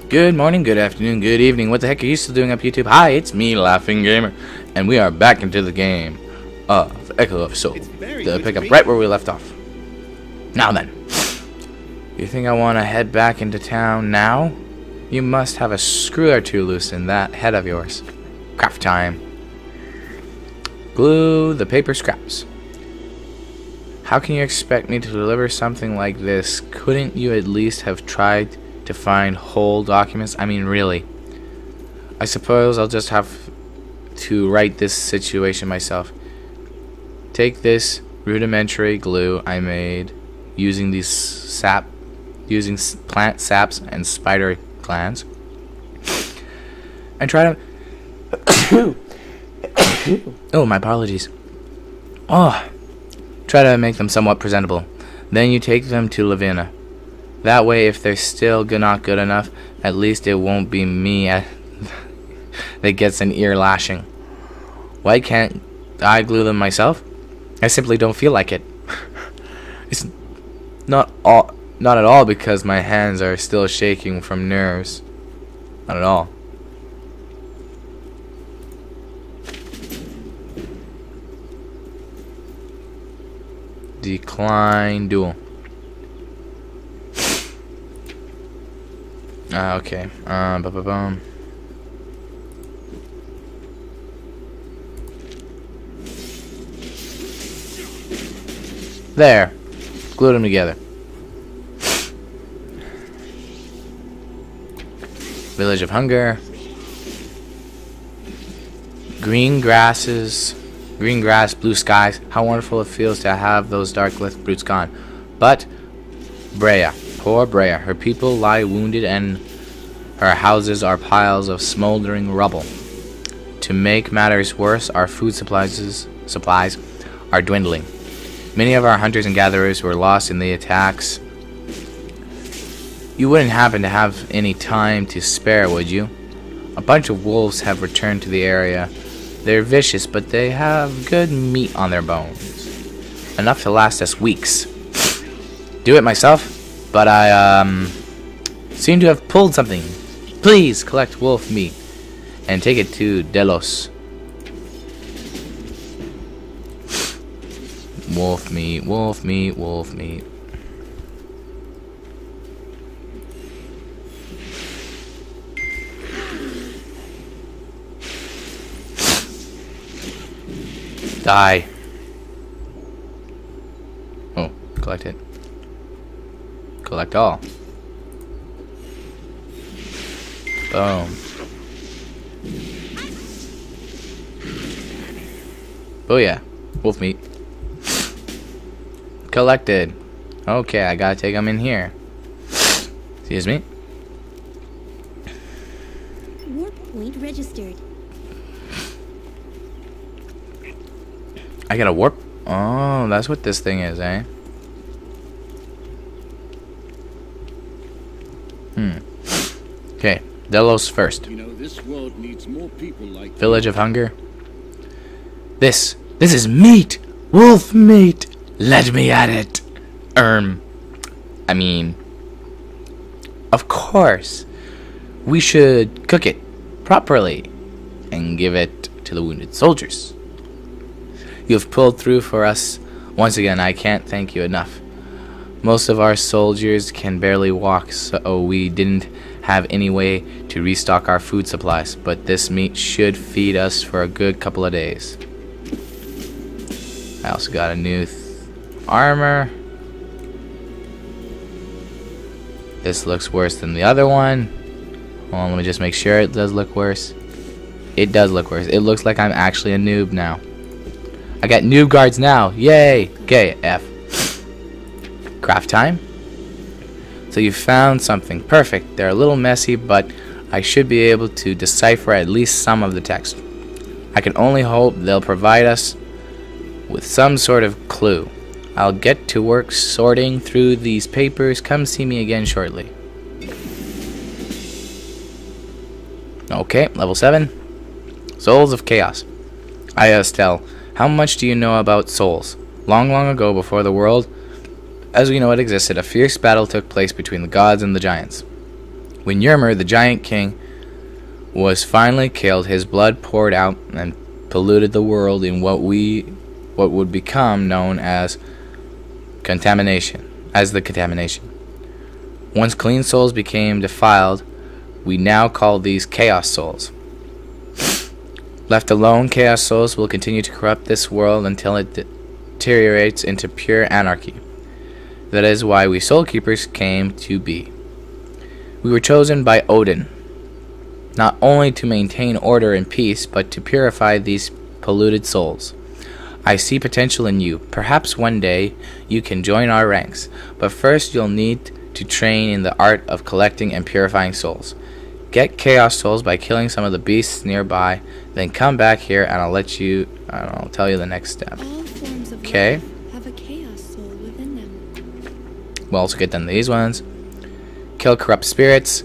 Good morning, good afternoon, good evening. What the heck are you still doing up YouTube? Hi, it's me, LaughingGamer, and we are back into the game of Echo of Soul. To pick up right where we left off. Now then, you think I want to head back into town now? You must have a screw or two loose in that head of yours. Craft time. Glue the paper scraps. How can you expect me to deliver something like this? Couldn't you at least have tried to find whole documents? I mean, really. I suppose I'll just have to write this situation myself. Take this rudimentary glue I made using plant saps and spider glands, and try to oh, my apologies. Try to make them somewhat presentable. Then you take them to Lavina. That way, if they're still not good enough, at least it won't be me that gets an ear lashing. Why can't I glue them myself? I simply don't feel like it. It's not at all because my hands are still shaking from nerves. Not at all. Decline duel. Okay. There. Glued them together. Village of Hunger. Green grass, blue skies. How wonderful it feels to have those dark left brutes gone. But Brea, poor Brea, her people lie wounded and her houses are piles of smoldering rubble. To make matters worse, our food supplies are dwindling. Many of our hunters and gatherers were lost in the attacks. You wouldn't happen to have any time to spare, would you? A bunch of wolves have returned to the area. They're vicious, but they have good meat on their bones. Enough to last us weeks. Do it myself, but I seem to have pulled something. Please collect wolf meat and take it to Delos. Wolf meat, wolf meat, wolf meat. Die. Oh, collect it. Collect all. Boom. Booyah. Wolf meat. Collected. Okay, I gotta take them in here. Excuse me. Warp point registered. I got a warp. Oh, that's what this thing is, eh? Okay, Delos first. You know, this world needs more people like Village of Hunger. This is meat! Wolf meat! Let me at it! I mean, of course. We should cook it properly and give it to the wounded soldiers. You have pulled through for us. Once again, I can't thank you enough. Most of our soldiers can barely walk, so we didn't have any way to restock our food supplies, but this meat should feed us for a good couple of days. I also got a new armor. This looks worse than the other one. Hold on, let me just make sure it does look worse. It does look worse. It looks like I'm actually a noob now. I got noob guards now. Yay! Okay, F. Craft time. So you found something. Perfect. They're a little messy, but I should be able to decipher at least some of the text. I can only hope they'll provide us with some sort of clue. I'll get to work sorting through these papers. Come see me again shortly. Okay, level 7. Souls of Chaos. Estelle, how much do you know about souls? Long, long ago, before the world as we know it existed, a fierce battle took place between the gods and the giants. When Ymir, the giant king, was finally killed, his blood poured out and polluted the world in what would become known as the contamination. Once clean souls became defiled, we now call these chaos souls. Left alone, chaos souls will continue to corrupt this world until it deteriorates into pure anarchy. That is why we soul keepers came to be. We were chosen by Odin, not only to maintain order and peace, but to purify these polluted souls. I see potential in you. Perhaps one day you can join our ranks, but first you'll need to train in the art of collecting and purifying souls. Get chaos souls by killing some of the beasts nearby, then come back here and I'll tell you the next step. All forms of Okay. life have a chaos soul within them. We'll also get done these ones. Kill corrupt spirits.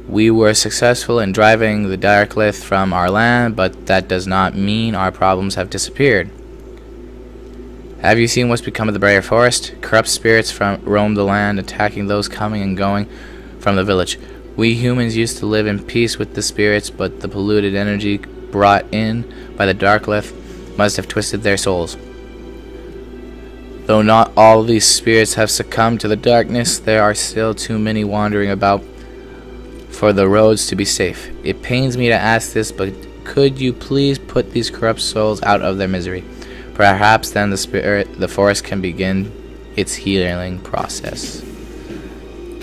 We were successful in driving the Darklith from our land, but that does not mean our problems have disappeared. Have you seen what's become of the Briar Forest? Corrupt spirits roam the land, attacking those coming and going from the village. We humans used to live in peace with the spirits, but the polluted energy brought in by the Darklith must have twisted their souls. Though not all these spirits have succumbed to the darkness, there are still too many wandering about for the roads to be safe. It pains me to ask this, but could you please put these corrupt souls out of their misery? Perhaps then the forest can begin its healing process.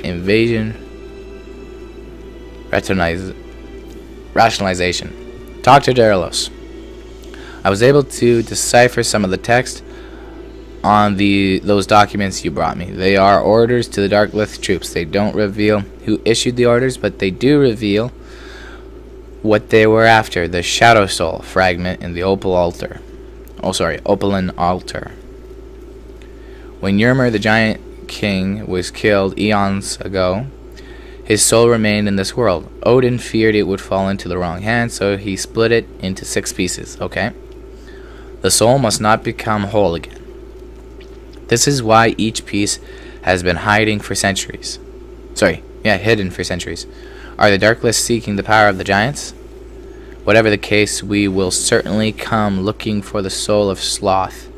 Invasion. Rationalization. Talk to Daedalus. I was able to decipher some of the text on those documents you brought me. They are orders to the Darklith troops. They don't reveal who issued the orders, but they do reveal what they were after: the Shadow Soul fragment in the Opaline altar. When Ymir, the giant king, was killed eons ago, his soul remained in this world. Odin feared it would fall into the wrong hands, so he split it into 6 pieces. Okay? The soul must not become whole again. This is why each piece has been hidden for centuries. Are the Darkless seeking the power of the giants? Whatever the case, we will certainly come looking for the soul of Sloth.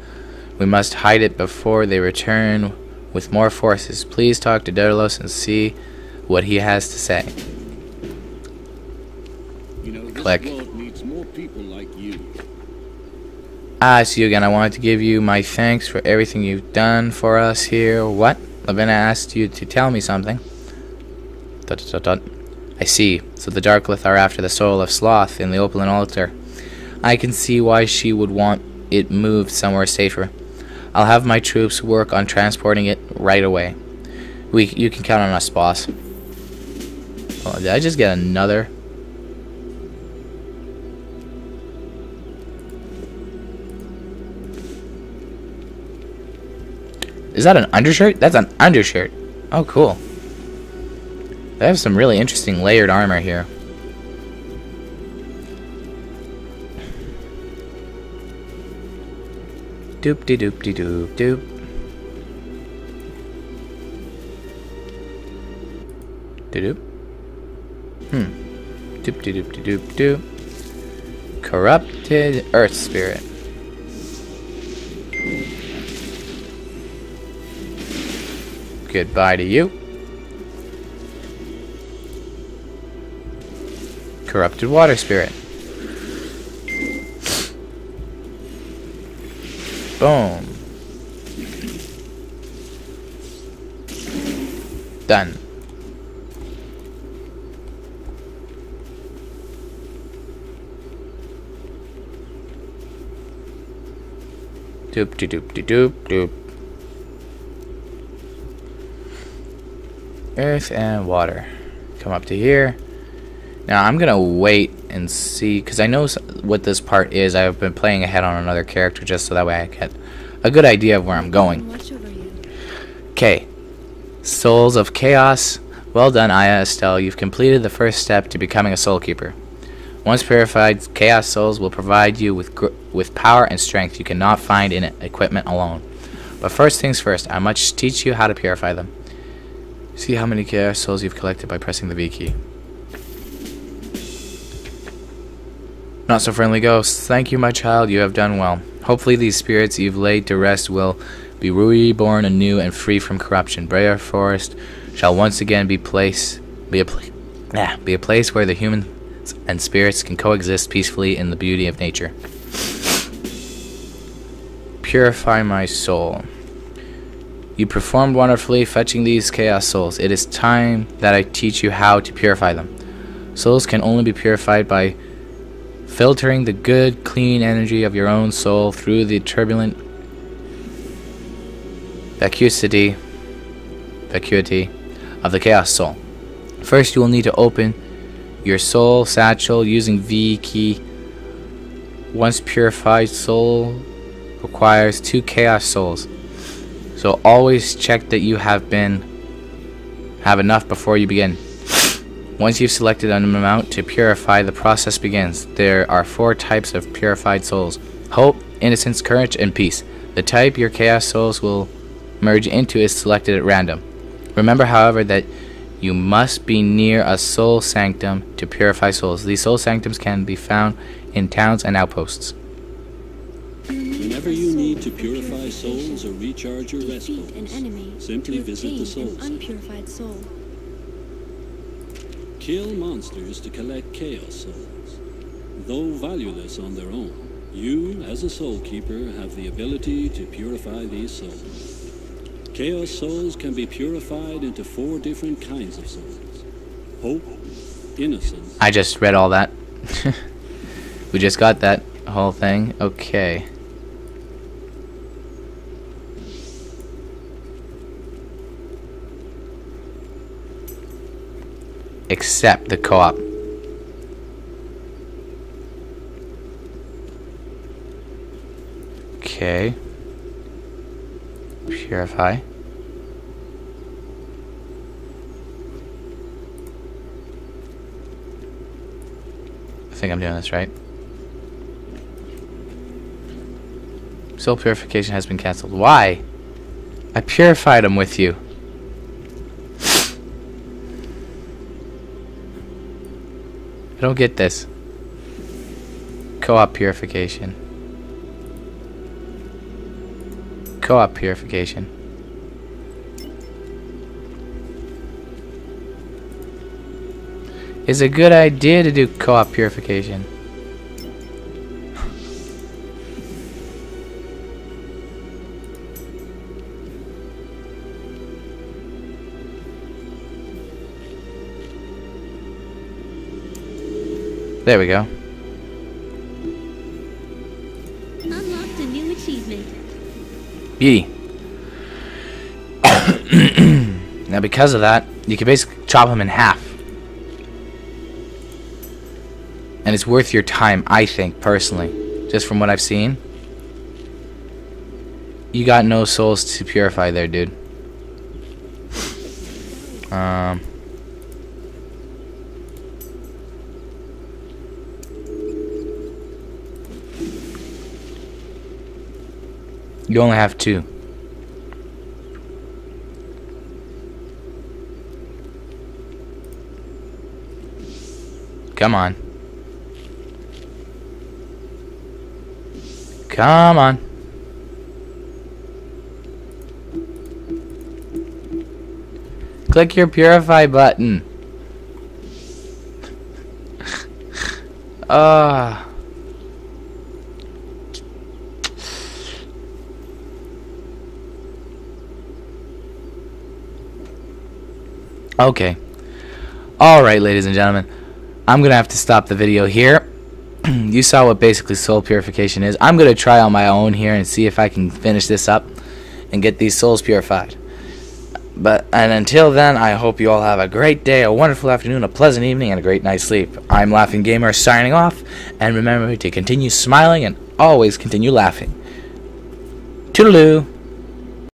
We must hide it before they return with more forces. Please talk to Daedalus and see what he has to say. You know, this Click. world needs more people like you. It's you again. I wanted to give you my thanks for everything you've done for us here. What? Lavinia asked you to tell me something. ... I see. So the Darklith are after the soul of Sloth in the Opaline altar. I can see why she would want it moved somewhere safer. I'll have my troops work on transporting it right away. You can count on us, boss. Oh, did I just get another? Is that an undershirt? That's an undershirt. Oh, cool. They have some really interesting layered armor here. Doop-de-doop-de-doop-doop. Doop. Doop-de-doop-de-doop-doop. Corrupted Earth Spirit. Goodbye to you. Corrupted Water Spirit. Boom. Done. Doop de doop de doop doop. Earth and water. Come up to here. Now I'm gonna wait and see, because I know what this part is. I've been playing ahead on another character just so that way I get a good idea of where I'm going. Okay. Souls of Chaos. Well done, Aya Estelle. You've completed the first step to becoming a soul keeper. Once purified, Chaos souls will provide you with power and strength you cannot find in equipment alone. But first things first, I must teach you how to purify them. See how many chaos souls you've collected by pressing the V key. Not so friendly ghosts. Thank you, my child. You have done well. Hopefully these spirits you've laid to rest will be reborn anew and free from corruption. Brea Forest shall once again be a place where the humans and spirits can coexist peacefully in the beauty of nature. Purify my soul. You performed wonderfully fetching these chaos souls. It is time that I teach you how to purify them. Souls can only be purified by filtering the good, clean energy of your own soul through the turbulent vacuity of the chaos soul. First, you will need to open your soul satchel using V key. Once purified, soul requires 2 chaos souls. So always check that you have enough before you begin. Once you've selected an amount to purify, the process begins. There are 4 types of purified souls: hope, innocence, courage, and peace. The type your chaos souls will merge into is selected at random. Remember, however, that you must be near a soul sanctum to purify souls. These soul sanctums can be found in towns and outposts. Whenever you need to purify souls or recharge your rest Defeat an points, enemy simply to visit the obtain soul an center. unpurified soul. Kill monsters to collect chaos souls. Though valueless on their own, you, as a soul keeper, have the ability to purify these souls. Chaos souls can be purified into 4 different kinds of souls: hope, innocence. I just read all that. We just got that whole thing. Okay. Accept the co-op. Okay. Purify. I think I'm doing this right. Soul purification has been cancelled. Why? I purified them with you. I don't get this. Co-op purification. Co-op purification. It's a good idea to do co-op purification. There we go. Unlocked a new achievement. Beauty. Now because of that, you can basically chop them in half. And it's worth your time, I think, personally. Just from what I've seen. You got no souls to purify there, dude. You only have 2. Come on. Come on. Click your purify button. Okay. Alright, ladies and gentlemen. I'm going to have to stop the video here. You saw what basically soul purification is. I'm going to try on my own here and see if I can finish this up and get these souls purified. And until then, I hope you all have a great day, a wonderful afternoon, a pleasant evening, and a great night's sleep. I'm LaughingGamer signing off, and remember to continue smiling and always continue laughing. Toodaloo!